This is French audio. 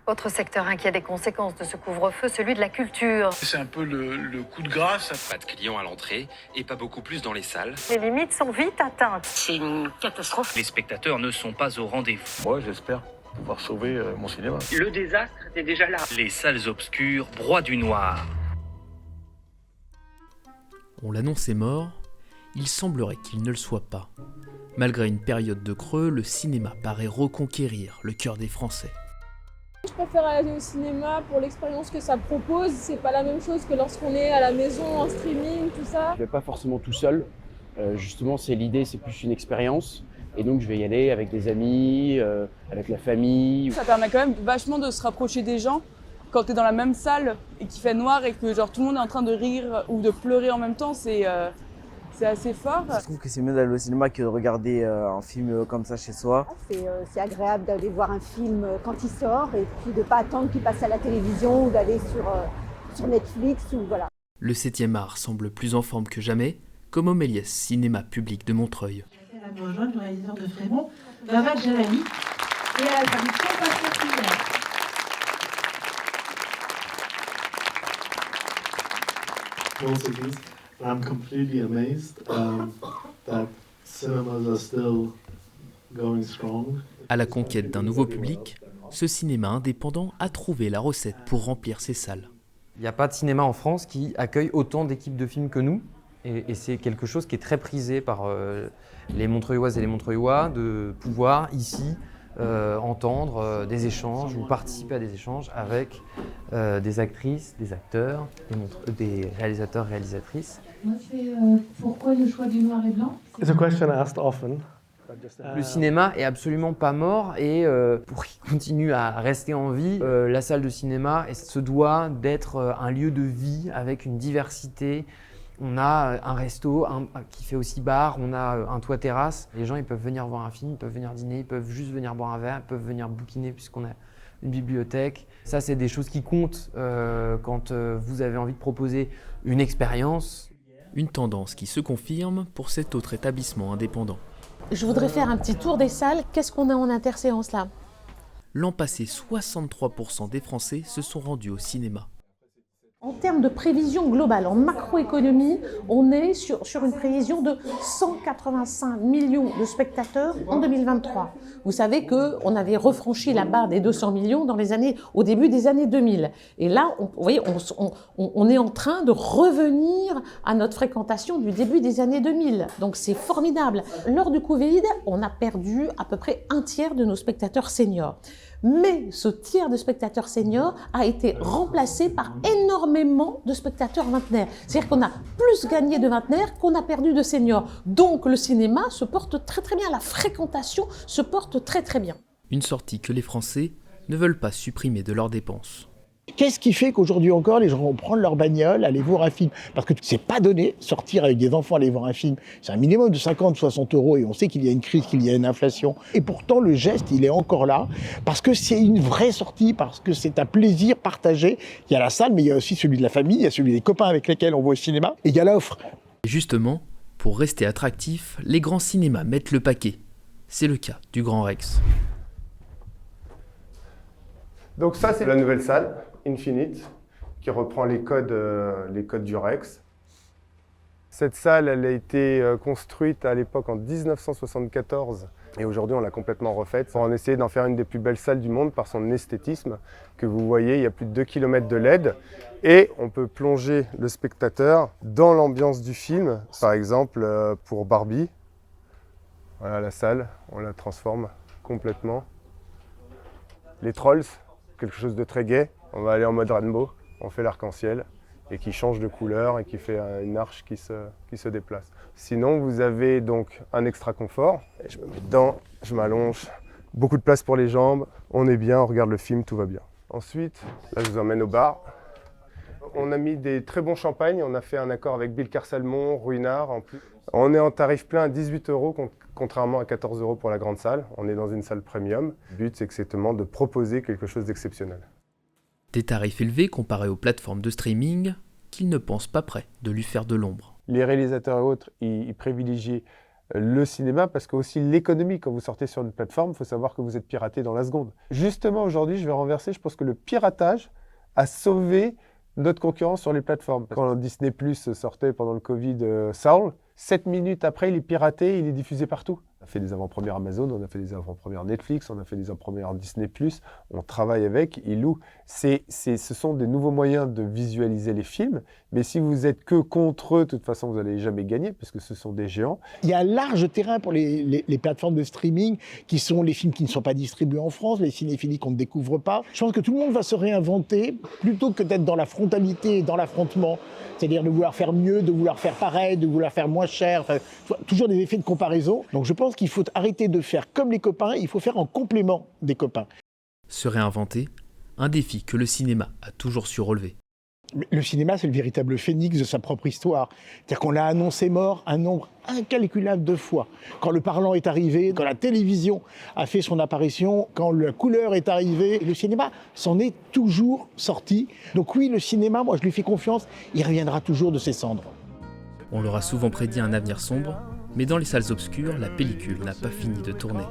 Autre secteur inquiet des conséquences de ce couvre-feu, celui de la culture. C'est un peu le coup de grâce. Pas de clients à l'entrée et pas beaucoup plus dans les salles. Les limites sont vite atteintes. C'est une catastrophe. Les spectateurs ne sont pas au rendez-vous. Moi, j'espère pouvoir sauver mon cinéma. Le désastre était déjà là. Les salles obscures broient du noir. On l'annonçait mort, il semblerait qu'il ne le soit pas. Malgré une période de creux, le cinéma paraît reconquérir le cœur des Français. Je préfère aller au cinéma pour l'expérience que ça propose. C'est pas la même chose que lorsqu'on est à la maison, en streaming, tout ça. Je vais pas forcément tout seul. Justement, c'est l'idée, c'est plus une expérience. Et donc, je vais y aller avec des amis, avec la famille. Ça permet quand même vachement de se rapprocher des gens. Quand t'es dans la même salle et qu'il fait noir et que genre tout le monde est en train de rire ou de pleurer en même temps, c'est assez fort. Je trouve que c'est mieux d'aller au cinéma que de regarder un film comme ça chez soi. C'est agréable d'aller voir un film quand il sort et puis de ne pas attendre qu'il passe à la télévision ou d'aller sur Netflix. Voilà. Le 7e art semble plus en forme que jamais, comme au Méliès Cinéma Public de Montreuil. À nous rejoindre le réalisateur de Frémont, Vavad Jalali, et à la traduction Pascal Pignard. I'm completely amazed that cinemas are still going strong. À la conquête d'un nouveau public, ce cinéma indépendant a trouvé la recette pour remplir ses salles. Il n'y a pas de cinéma en France qui accueille autant d'équipes de films que nous. Et c'est quelque chose qui est très prisé par les Montreuilloises et les Montreuillois, de pouvoir ici entendre des échanges ou participer à des échanges avec des actrices, des acteurs, des réalisateurs, réalisatrices. Moi, c'est pourquoi le choix du noir et blanc? It's a question asked often. Le cinéma est absolument pas mort et pour qu'il continue à rester en vie, la salle de cinéma se doit d'être un lieu de vie avec une diversité. On a un resto qui fait aussi bar, on a un toit terrasse. Les gens ils peuvent venir voir un film, ils peuvent venir dîner, ils peuvent juste venir boire un verre, ils peuvent venir bouquiner puisqu'on a une bibliothèque. Ça, c'est des choses qui comptent quand vous avez envie de proposer une expérience. Une tendance qui se confirme pour cet autre établissement indépendant. Je voudrais faire un petit tour des salles. Qu'est-ce qu'on a en interséance là? L'an passé, 63% des Français se sont rendus au cinéma. En termes de prévision globale, en macroéconomie, on est sur une prévision de 185 millions de spectateurs en 2023. Vous savez qu'on avait refranchi la barre des 200 millions au début des années 2000. Et là, vous voyez, on est en train de revenir à notre fréquentation du début des années 2000. Donc c'est formidable. Lors du Covid, on a perdu à peu près un tiers de nos spectateurs seniors. Mais ce tiers de spectateurs seniors a été remplacé par énormément de spectateurs vingtenaires. C'est-à-dire qu'on a plus gagné de vingtenaires qu'on a perdu de seniors. Donc le cinéma se porte très très bien, la fréquentation se porte très très bien. Une sortie que les Français ne veulent pas supprimer de leurs dépenses. Qu'est-ce qui fait qu'aujourd'hui encore, les gens vont prendre leur bagnole, aller voir un film? Parce que c'est pas donné, sortir avec des enfants, aller voir un film, c'est un minimum de 50-60 € et on sait qu'il y a une crise, qu'il y a une inflation. Et pourtant, le geste, il est encore là, parce que c'est une vraie sortie, parce que c'est un plaisir partagé. Il y a la salle, mais il y a aussi celui de la famille, il y a celui des copains avec lesquels on va au cinéma, et il y a l'offre. Et justement, pour rester attractifs, les grands cinémas mettent le paquet. C'est le cas du Grand Rex. Donc ça, c'est la nouvelle salle, Infinite, qui reprend les codes du Rex. Cette salle, elle a été construite à l'époque en 1974 et aujourd'hui on l'a complètement refaite pour en essayer d'en faire une des plus belles salles du monde par son esthétisme. Que vous voyez, il y a plus de 2 km de LED et on peut plonger le spectateur dans l'ambiance du film. Par exemple, pour Barbie, voilà la salle, on la transforme complètement. Les Trolls, quelque chose de très gai. On va aller en mode rainbow, on fait l'arc-en-ciel et qui change de couleur et qui fait une arche qui se déplace. Sinon, vous avez donc un extra confort. Et je me mets dedans, je m'allonge, beaucoup de place pour les jambes, on est bien, on regarde le film, tout va bien. Ensuite, là je vous emmène au bar. On a mis des très bons champagnes, on a fait un accord avec Bilcar Salmon, Ruinart en plus. On est en tarif plein à 18 €, contrairement à 14 € pour la grande salle. On est dans une salle premium. Le but, c'est exactement de proposer quelque chose d'exceptionnel. Des tarifs élevés comparés aux plateformes de streaming qu'ils ne pensent pas prêts de lui faire de l'ombre. Les réalisateurs et autres, ils privilégient le cinéma, parce que aussi l'économie, quand vous sortez sur une plateforme, il faut savoir que vous êtes piraté dans la seconde. Justement, aujourd'hui, je vais renverser, je pense que le piratage a sauvé notre concurrence sur les plateformes. Quand Disney Plus sortait pendant le Covid, Saul, 7 minutes après, il est piraté, il est diffusé partout. On a fait des avant-premières Amazon, on a fait des avant-premières Netflix, on a fait des avant-premières Disney Plus, on travaille avec, ils louent. Ce sont des nouveaux moyens de visualiser les films, mais si vous êtes que contre eux, de toute façon, vous n'allez jamais gagner, parce que ce sont des géants. Il y a un large terrain pour les plateformes de streaming, qui sont les films qui ne sont pas distribués en France, les cinéphiles qu'on ne découvre pas. Je pense que tout le monde va se réinventer, plutôt que d'être dans la frontalité et dans l'affrontement. C'est-à-dire de vouloir faire mieux, de vouloir faire pareil, de vouloir faire moins cher, enfin, toujours des effets de comparaison. Donc je pense qu'il faut arrêter de faire comme les copains, il faut faire en complément des copains. Se réinventer, un défi que le cinéma a toujours su relever. Le cinéma, c'est le véritable phénix de sa propre histoire. C'est-à-dire qu'on l'a annoncé mort un nombre incalculable de fois. Quand le parlant est arrivé, quand la télévision a fait son apparition, quand la couleur est arrivée, le cinéma s'en est toujours sorti. Donc oui, le cinéma, moi je lui fais confiance, il reviendra toujours de ses cendres. On leur a souvent prédit un avenir sombre, mais dans les salles obscures, la pellicule n'a pas fini de tourner.